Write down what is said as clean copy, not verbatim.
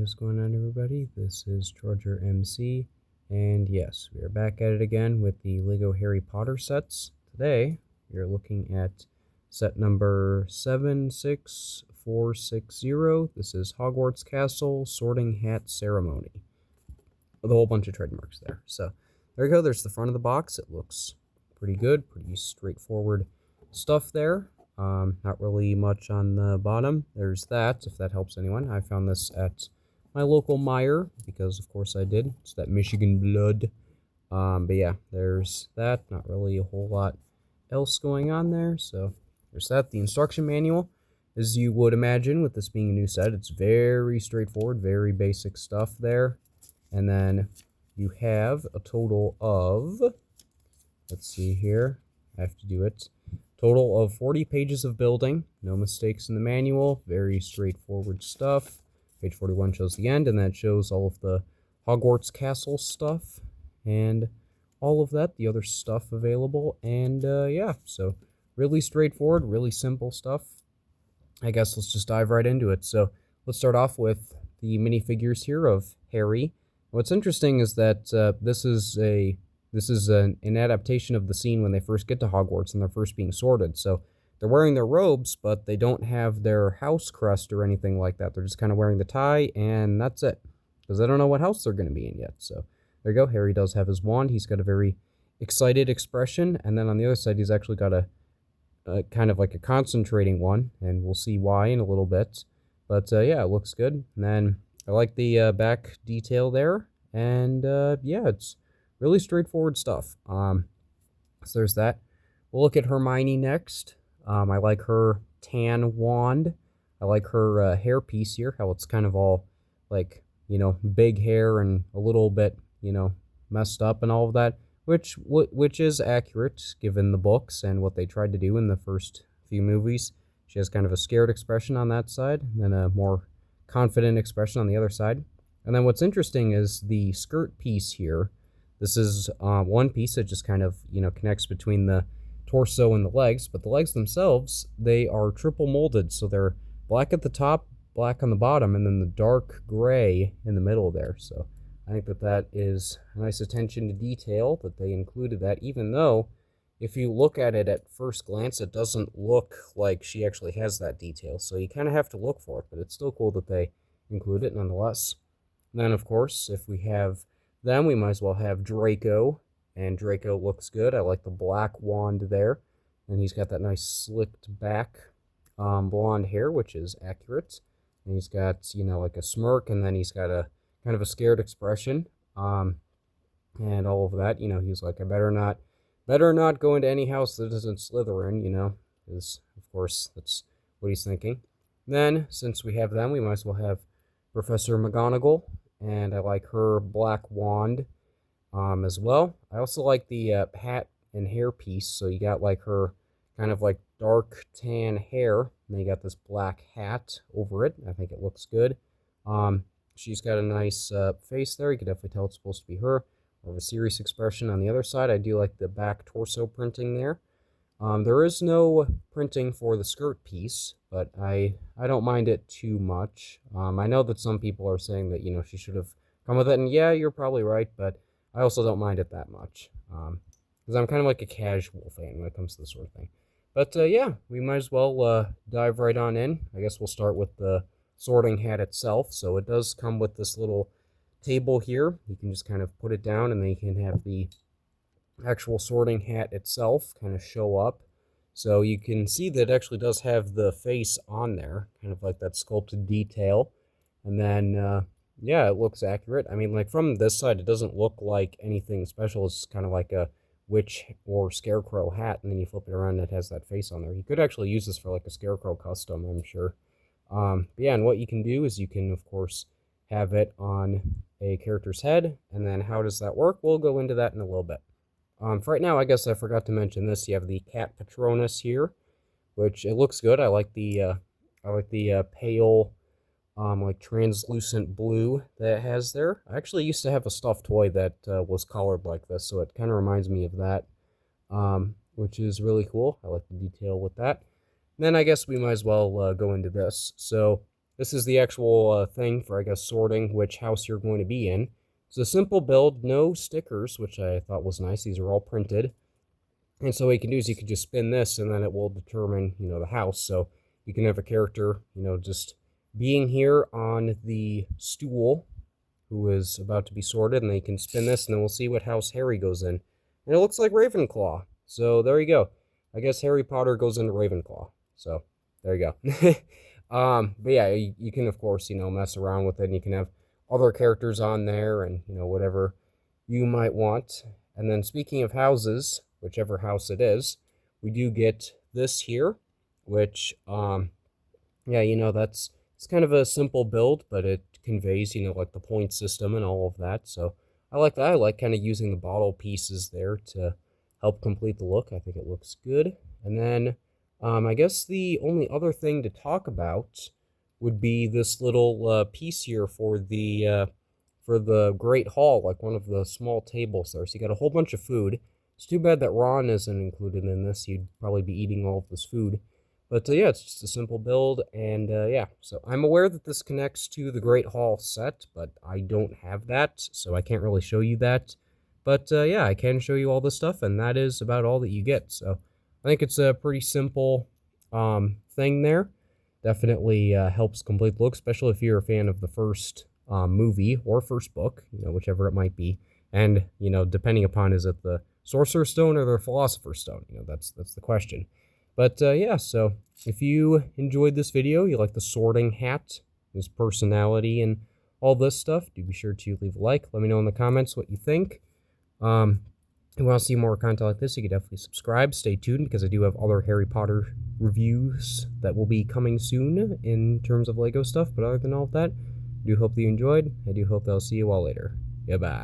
is going on, everybody? This is Trudger MC, and yes, we are back at it again with the LEGO Harry Potter sets. Today, we are looking at set number 76460. This is Hogwarts Castle Sorting Hat Ceremony, with a whole bunch of trademarks there. So, there you go. There's the front of the box. It looks pretty good, pretty straightforward stuff there. Not really much on the bottom. There's that, if that helps anyone. I found this at my local Meijer, because of course I did. It's that Michigan blood. But yeah, there's that. Not really a whole lot else going on there. So there's that. The instruction manual, as you would imagine, with this being a new set, it's very straightforward, very basic stuff there. And then you have a total of, let's see here, I have to do it. Total of 40 pages of building, no mistakes in the manual, very straightforward stuff. Page 41 shows the end, and that shows all of the Hogwarts Castle stuff, and all of that, the other stuff available, and yeah, so really straightforward, really simple stuff. I guess let's just dive right into it. So let's start off with the minifigures here of Harry. What's interesting is that this is an adaptation of the scene when they first get to Hogwarts and they're first being sorted. So they're wearing their robes, but they don't have their house crest or anything like that. They're just kind of wearing the tie, and that's it. Because they don't know what house they're going to be in yet. So there you go. Harry does have his wand. He's got a very excited expression. And then on the other side, he's actually got a kind of like a concentrating one. And we'll see why in a little bit. But yeah, it looks good. And then I like the back detail there. And yeah, it's really straightforward stuff. So there's that. We'll look at Hermione next. I like her tan wand. I like her hairpiece here, how it's kind of all like, you know, big hair and a little bit, you know, messed up and all of that, which is accurate given the books and what they tried to do in the first few movies. She has kind of a scared expression on that side, and then a more confident expression on the other side. And then what's interesting is the skirt piece here. This is one piece that just kind of, you know, connects between the torso and the legs, but the legs themselves, they are triple molded, so they're black at the top, black on the bottom, and then the dark gray in the middle there. So I think that is a nice attention to detail that they included that, even though if you look at it at first glance, it doesn't look like she actually has that detail, so you kind of have to look for it, but it's still cool that they include it nonetheless. And then, of course, if we have them, we might as well have Draco, and Draco looks good. I like the black wand there, and he's got that nice slicked back blonde hair, which is accurate. And he's got, you know, like a smirk, and then he's got a kind of a scared expression, and all of that. You know, he's like, I better not go into any house that isn't Slytherin, you know, because of course that's what he's thinking. Then, since we have them, we might as well have Professor McGonagall. And I like her black wand as well. I also like the hat and hair piece. So you got like her kind of like dark tan hair, and then you got this black hat over it. I think it looks good. She's got a nice face there. You can definitely tell it's supposed to be her. More of a serious expression on the other side. I do like the back torso printing there. There is no printing for the skirt piece, but I don't mind it too much. I know that some people are saying that, you know, she should have come with it, and yeah, you're probably right, but I also don't mind it that much, because I'm kind of like a casual fan when it comes to this sort of thing. But yeah, we might as well dive right on in. I guess we'll start with the sorting hat itself. So it does come with this little table here. You can just kind of put it down, and then you can have the actual sorting hat itself kind of show up. So you can see that it actually does have the face on there, kind of like that sculpted detail. And then, yeah, it looks accurate. I mean, like from this side, it doesn't look like anything special. It's kind of like a witch or scarecrow hat, and then you flip it around and it has that face on there. You could actually use this for like a scarecrow custom, I'm sure. But yeah, and what you can do is you can, of course, have it on a character's head. And then how does that work? We'll go into that in a little bit. For right now, I guess I forgot to mention this. You have the cat Patronus here, which it looks good. I like the pale, like translucent blue that it has there. I actually used to have a stuffed toy that was colored like this, so it kind of reminds me of that, which is really cool. I like the detail with that. And then I guess we might as well go into this. So this is the actual thing for, I guess, sorting which house you're going to be in. It's a simple build, no stickers, which I thought was nice. These are all printed. And so what you can do is you can just spin this, and then it will determine, the house. So you can have a character, just being here on the stool who is about to be sorted, and they can spin this, and then we'll see what house Harry goes in. And it looks like Ravenclaw. So there you go. I guess Harry Potter goes into Ravenclaw. So there you go. But yeah, you can, of course, mess around with it, and you can have other characters on there and, whatever you might want. And then speaking of houses, whichever house it is, we do get this here, which, yeah, it's kind of a simple build, but it conveys, like the point system and all of that. So I like that. I like kind of using the bottle pieces there to help complete the look. I think it looks good. And then I guess the only other thing to talk about would be this little piece here for the Great Hall, like one of the small tables there. So you got a whole bunch of food. It's too bad that Ron isn't included in this. He'd probably be eating all of this food. But yeah, it's just a simple build, and yeah. So I'm aware that this connects to the Great Hall set, but I don't have that, so I can't really show you that. But yeah, I can show you all this stuff, and that is about all that you get. So I think it's a pretty simple thing there. Definitely helps complete the look, especially if you're a fan of the first movie or first book, whichever it might be. And, depending upon, is it the Sorcerer's Stone or the Philosopher's Stone? That's the question. But yeah, so if you enjoyed this video, you like the sorting hat, his personality, and all this stuff, do be sure to leave a like. Let me know in the comments what you think. If you want to see more content like this, you can definitely subscribe. Stay tuned, because I do have other Harry Potter reviews that will be coming soon in terms of LEGO stuff. But other than all of that, I do hope that you enjoyed. I do hope that I'll see you all later. Goodbye.